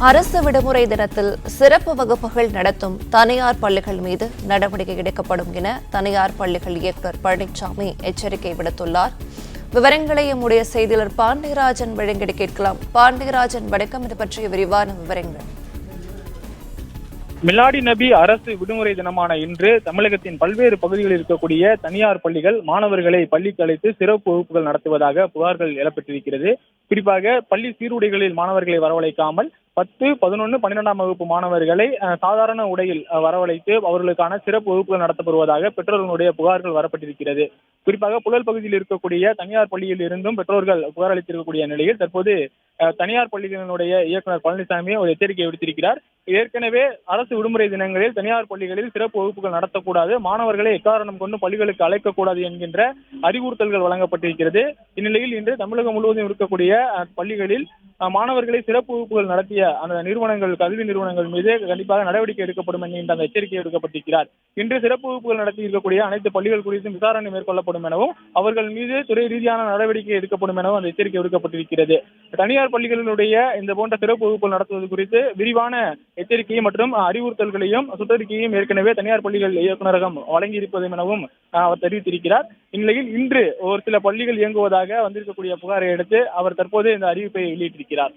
அரசு விடுமுறை தினத்தில் சிறப்பு வகுப்புகள் நடத்தும் தனியார் பள்ளிகள் மீது நடவடிக்கை எடுக்கப்படும் என தனியார் பள்ளிகள் இயக்குநர் பழனிசாமி எச்சரிக்கை விடுத்துள்ளார். விவரங்களை நம்முடைய செய்தியாளர் பாண்டியராஜன் வழங்கிட கேட்கலாம். பாண்டியராஜன், வணக்கம். இது பற்றிய விரிவான விவரங்கள். மிலாடி நபி அரசு விடுமுறை தினமான இன்று தமிழகத்தின் பல்வேறு பகுதிகளில் இருக்கக்கூடிய தனியார் பள்ளிகள் மாணவர்களை பள்ளிக்கு அழைத்து சிறப்பு வகுப்புகள் நடத்துவதாக புகார்கள் எழப்பட்டிருக்கிறது. குறிப்பாக பள்ளி சீருடைகளில் மாணவர்களை வரவழைக்காமல் 10, 11, 12ஆம் வகுப்பு மாணவர்களை சாதாரண உடையில் வரவழைத்து அவர்களுக்கான சிறப்பு வகுப்புகள் நடத்தப்படுவதாக பெற்றோர்களுடைய புகார்கள் வரப்பட்டிருக்கிறது. குறிப்பாக புழல் பகுதியில் இருக்கக்கூடிய தனியார் பள்ளியில் இருந்தும் பெற்றோர்கள் புகார் அளித்திருக்கக்கூடிய நிலையில் தற்போது தனியார் பள்ளிகளினுடைய இயக்குநர் பழனிசாமி ஒரு எச்சரிக்கை விடுத்திருக்கிறார். ஏற்கனவே அரசு விடுமுறை தினங்களில் தனியார் பள்ளிகளில் சிறப்பு வகுப்புகள் நடத்தக்கூடாது, மாணவர்களை எக்காரணம் கொண்டு பள்ளிகளுக்கு அழைக்கக்கூடாது என்கின்ற அறிவுறுத்தல்கள் வழங்கப்பட்டிருக்கிறது. இந்நிலையில் இன்று தமிழகம் முழுவதும் இருக்கக்கூடிய பள்ளிகளில் மாணவர்களை சிறப்பு வகுப்புகள் நடத்திய அந்த நிறுவனங்கள், கல்வி நிறுவனங்கள் மீது கண்டிப்பாக நடவடிக்கை எடுக்கப்படும் என்கின்ற அந்த எச்சரிக்கை எடுக்கப்பட்டிருக்கிறார். இன்று சிறப்பு வகுப்புகள் நடத்தி இருக்கக்கூடிய அனைத்து பள்ளிகள் குறித்தும் விசாரணை மேற்கொள்ளப்படும் எனவும் அவர்கள் மீது துறை ரீதியான நடவடிக்கை எடுக்கப்படும் எனவும் அந்த எச்சரிக்கை விடுக்கப்பட்டிருக்கிறது. தனியார் பள்ளிகளினுடைய இந்த போன்ற சிறப்பு வகுப்புகள் நடத்துவது குறித்து விரிவான எச்சரிக்கை மற்றும் அறிவுறுத்தல்களையும் சுற்றறிக்கையும் ஏற்கனவே தனியார் பள்ளிகள் இயக்குநரகம் வழங்கியிருப்பது எனவும் அவர் தெரிவித்திருக்கிறார். இந்நிலையில் இன்று ஒரு சில பள்ளிகள் இயங்குவதாக வந்திருக்கக்கூடிய புகாரை அடுத்து அவர் தற்போது இந்த அறிவிப்பை வெளியிட்டிருக்கிறார்.